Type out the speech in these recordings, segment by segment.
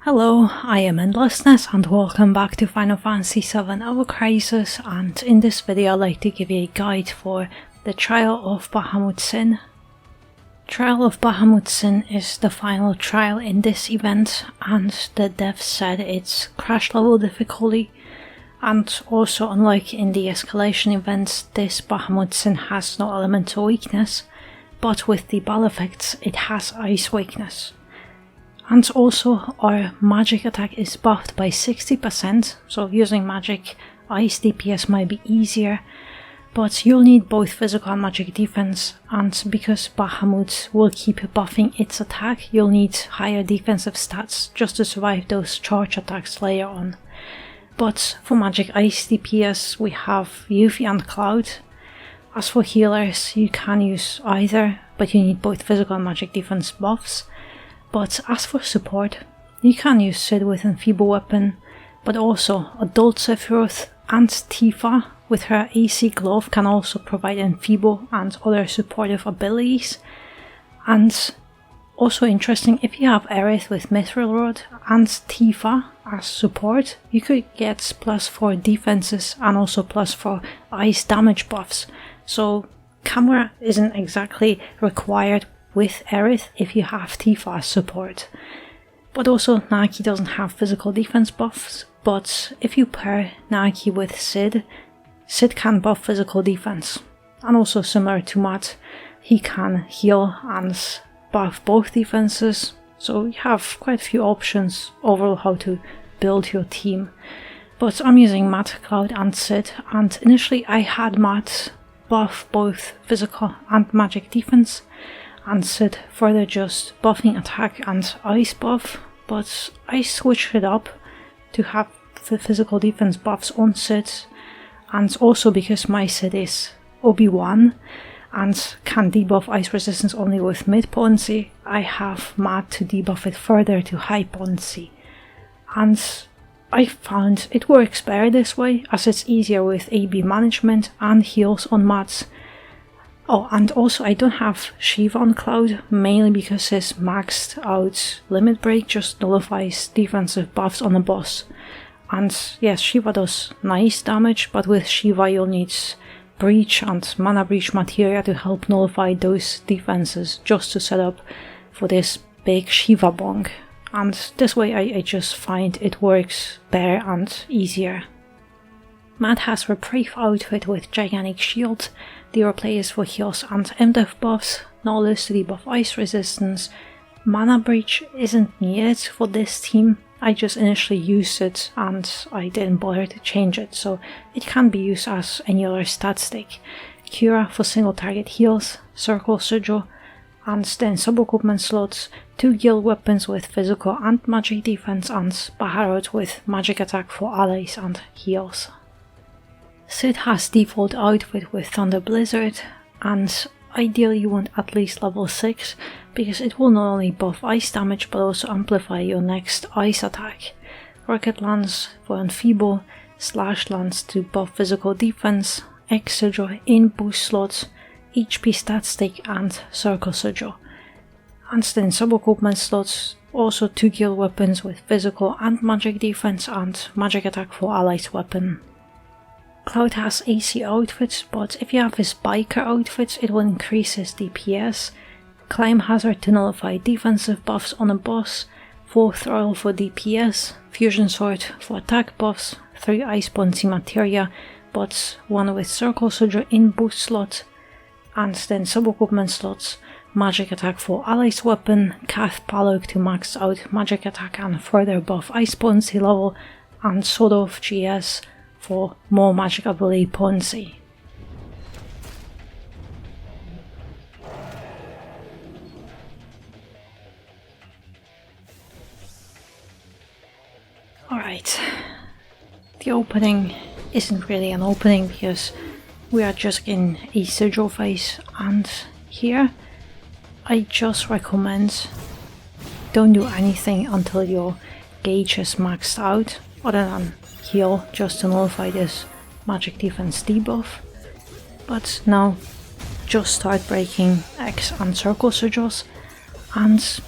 Hello, I am Endlessness and welcome back to Final Fantasy VII Ever Crisis, and in this video I'd like to give you a guide for the Trial of Bahamut Sin. Trial of Bahamut Sin is the final trial in this event, and the devs said it's crash level difficulty, and also unlike in the escalation events, this Bahamut Sin has no elemental weakness, but with the ball effects it has ice weakness. And also our magic attack is buffed by 60%, so using magic ice DPS might be easier, but you'll need both physical and magic defense, and because Bahamut will keep buffing its attack, you'll need higher defensive stats just to survive those charge attacks later on. But for magic ice DPS we have Yuffie and Cloud. As for healers you can use either, but you need both physical and magic defense buffs. But as for support, you can use Cid with Enfeeble Weapon, but also Adult Sephiroth and Tifa with her AC Glove can also provide Enfeeble and other supportive abilities. And also interesting, if you have Aerith with Mithril Rod and Tifa as support, you could get +4 defenses and also +4 ice damage buffs. So camera isn't exactly required with Aerith if you have Tifa as support. But also Naki doesn't have physical defense buffs, but if you pair Naki with Cid, Cid can buff physical defense. And also similar to Matt, he can heal and buff both defenses, so you have quite a few options overall how to build your team. But I'm using Matt, Cloud and Cid, and initially I had Matt buff both physical and magic defense, and Cid further just buffing attack and ice buff, but I switched it up to have the physical defense buffs on Cid, and also because my Cid is Obi-Wan and can debuff ice resistance only with mid potency, I have Matt to debuff it further to high potency. And I found it works better this way, as it's easier with AB management and heals on Matt's. Oh, and also I don't have Shiva on Cloud, mainly because his maxed out limit break just nullifies defensive buffs on a boss. And yes, Shiva does nice damage, but with Shiva you'll need breach and mana breach materia to help nullify those defenses just to set up for this big Shiva bong. And this way I just find it works better and easier. Matt has Reprieve outfit with gigantic shield, Dero players for heals and MDef buffs, Knowledge to debuff ice resistance. Mana breach isn't needed for this team, I just initially used it and I didn't bother to change it, so it can be used as any other stat stick. Cura for single target heals, Circle Sigil, and then sub-equipment slots, 2 guild weapons with physical and magic defense, and Bahamut with magic attack for allies and heals. Cid has default outfit with Thunder Blizzard, and ideally you want at least level 6, because it will not only buff ice damage but also amplify your next ice attack. Rocket Lance for Enfeeble, Slash Lance to buff physical defense, X Sigil in boost slots, HP stat stick and Circle Sigil. And then sub-equipment slots, also 2 guild weapons with physical and magic defense and magic attack for allies weapon. Cloud has AC outfits, but if you have his biker outfits it will increase his DPS, Climb Hazard to nullify defensive buffs on a boss, 4 Throttle for DPS, Fusion Sword for attack buffs, 3 Ice Bouncy Materia, but 1 with Circle Sigil in boost slot, and then sub-equipment slots, magic attack for allies weapon, Kath Palok to max out magic attack and further buff Ice Bouncy level, and Sword of GS for more magic ability potency. Alright, the opening isn't really an opening because we are just in a sigil phase, and here I just recommend don't do anything until your gauge is maxed out, other than heal just to nullify this magic defense debuff. But now just start breaking X and circle sigils, and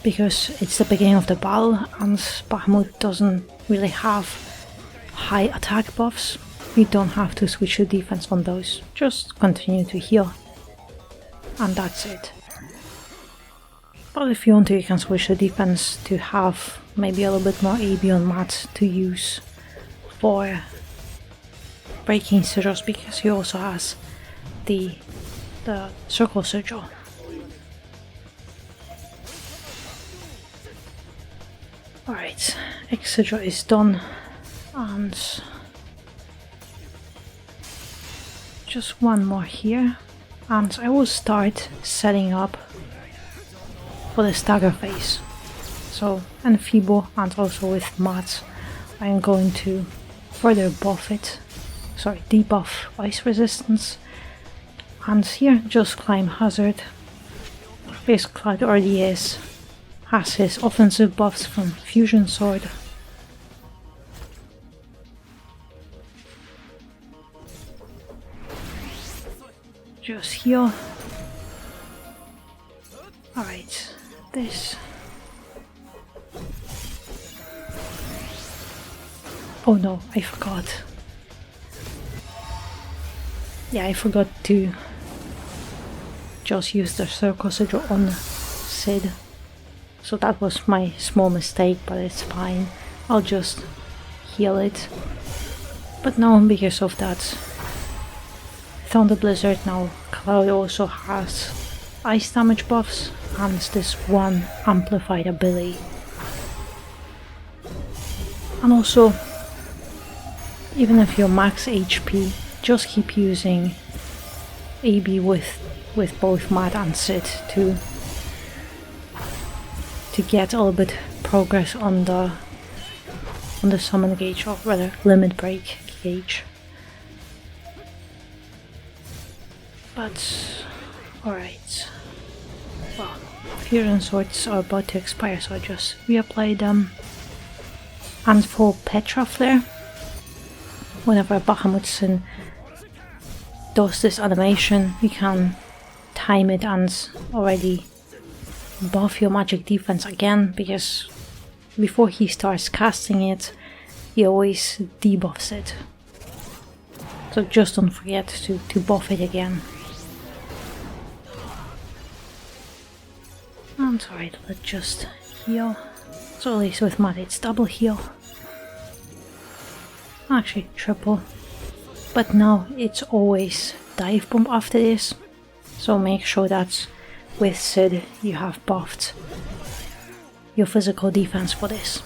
because it's the beginning of the battle and Bahamut doesn't really have high attack buffs, you don't have to switch to defense on those, just continue to heal, and that's it. But if you want to, you can switch to defense to have maybe a little bit more AB on mat to use for breaking sigils, because he also has the circle sigil. Alright, X sigil is done, and just one more here, and I will start setting up for the stagger phase. So Enfeeble and also with Mat, I am going to further debuff ice resistance, and here just climb hazard. This Cloud already has his offensive buffs from Fusion Sword. Just heal. Alright, this. Oh no, I forgot. Yeah, I forgot to just use the circle sigil on Sid. So that was my small mistake, but it's fine. I'll just heal it. But now, because of that Thunder Blizzard, now Cloud also has ice damage buffs and this one amplified ability. And also, even if you're max HP, just keep using AB with both Mat and Sid to get a little bit progress on the summon gauge, or rather limit break gauge. But alright, well, Fusion Swords are about to expire, so I just reapply them. And for Petra Flare, whenever Bahamut Sin does this animation, you can time it and already buff your magic defense again, because before he starts casting it, he always debuffs it. So just don't forget to buff it again. And alright, let's just heal. So at least with Mat it's double heal. Actually triple. But now it's always dive bomb after this. So make sure that with Sid you have buffed your physical defense for this.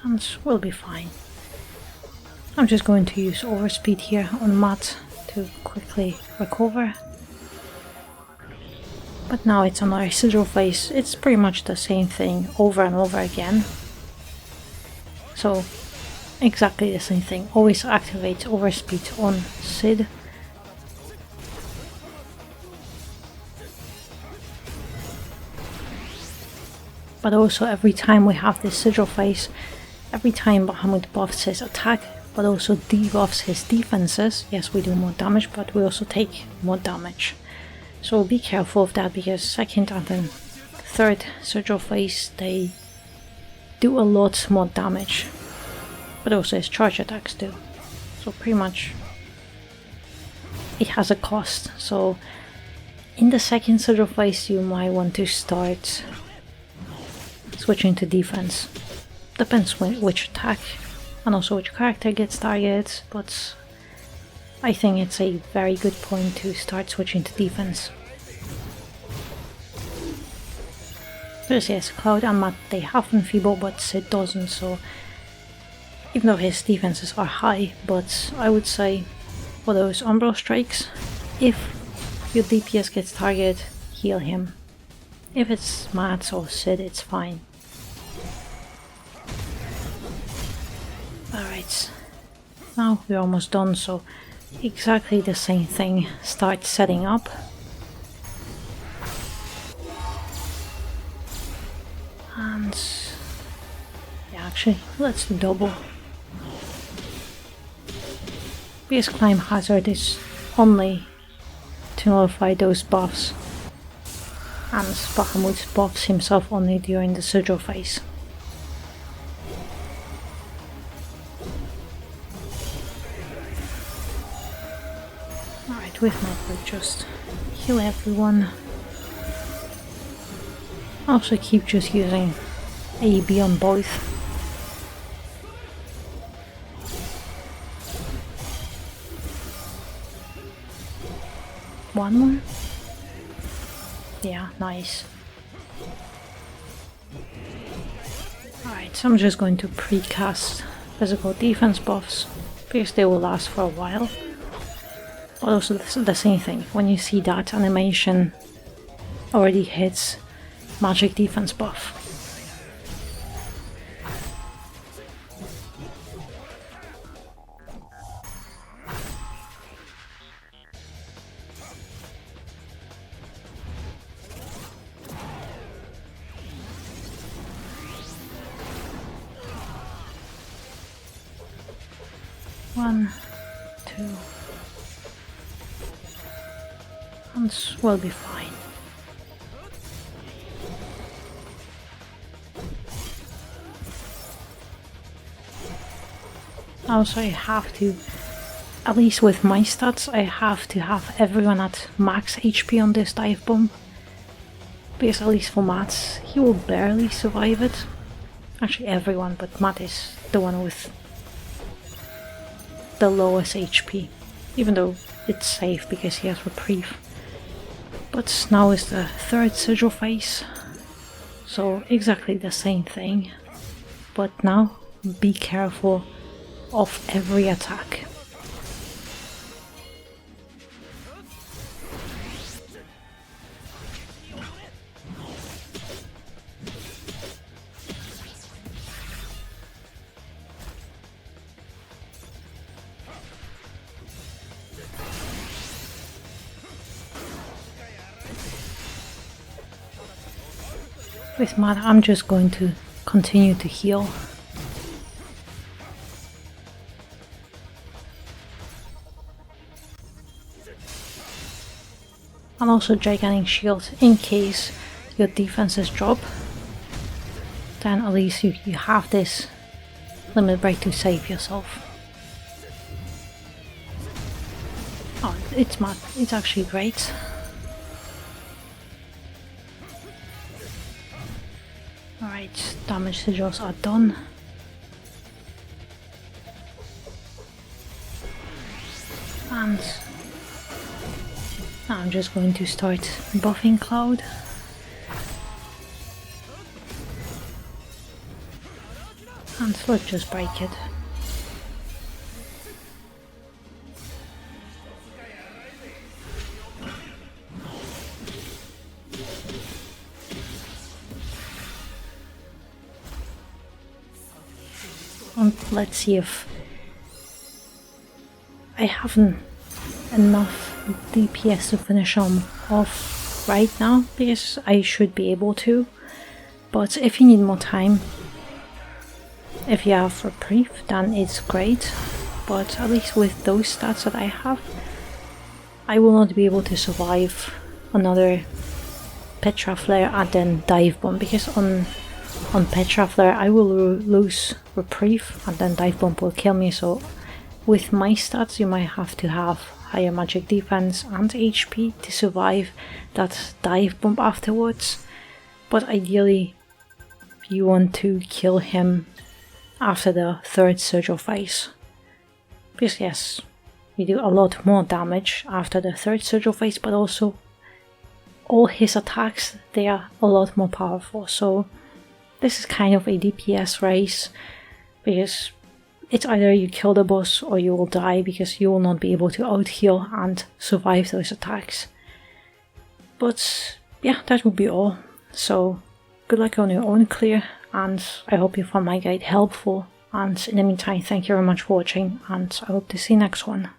And we'll be fine. I'm just going to use overspeed here on Mat to quickly recover. But now it's another sigil phase. It's pretty much the same thing over and over again. So exactly the same thing. Always activate overspeed on Sid. But also every time we have this sigil phase, every time Bahamut buffs his attack, but also debuffs his defenses. Yes, we do more damage, but we also take more damage. So be careful of that, because second and then third sigil phase, they do a lot more damage. But also his charge attacks do. So pretty much it has a cost. So in the second sigil phase you might want to start switching to defense. Depends which attack and also which character gets targeted, but I think it's a very good point to start switching to defense. Because yes, Cloud and Mat, they have Enfeeble, but Sid doesn't, so even though his defenses are high, but I would say for those Umbral Strikes, if your DPS gets targeted, heal him. If it's Mat or Sid, it's fine. Alright, now we're almost done, so exactly the same thing. Start setting up. And actually, let's do double. Because Climb Hazard is only to nullify those buffs, and Bahamut buffs himself only during the sigil phase. Alright, with my quick just heal everyone. Also keep just using AB on both. One more? Yeah, nice. Alright, so I'm just going to pre-cast physical defense buffs, because they will last for a while. But also the same thing, when you see that animation already hits magic defense buff. One, two, and we'll be fine. Also, I have to, at least with my stats, I have to have everyone at max HP on this dive bomb. Because at least for Matt, he will barely survive it. Actually everyone, but Matt is the one with the lowest HP, even though it's safe because he has reprieve. But now is the third sigil phase, so exactly the same thing, but now be careful of every attack. With Matt, I'm just going to continue to heal. And also Gigantic Shield in case your defenses drop. Then at least you have this limit break to save yourself. Oh, it's Matt. It's actually great. Alright, damage sigils are done. And now I'm just going to start buffing Cloud. And let's just break it. And let's see if I haven't enough DPS to finish him off right now, because I should be able to. But if you need more time, if you have reprieve, then it's great. But at least with those stats that I have, I will not be able to survive another Petra Flare and then Dive Bomb, because on Petra Flare I will lose reprieve and then Dive Bomb will kill me. So with my stats you might have to have higher magic defense and HP to survive that Dive Bomb afterwards. But ideally you want to kill him after the third sigil phase, because yes, you do a lot more damage after the third sigil phase, but also all his attacks, they are a lot more powerful. So this is kind of a DPS race, because it's either you kill the boss or you will die, because you will not be able to out heal and survive those attacks. But yeah, that would be all. So good luck on your own clear, and I hope you found my guide helpful. And in the meantime, thank you very much for watching, and I hope to see you next one.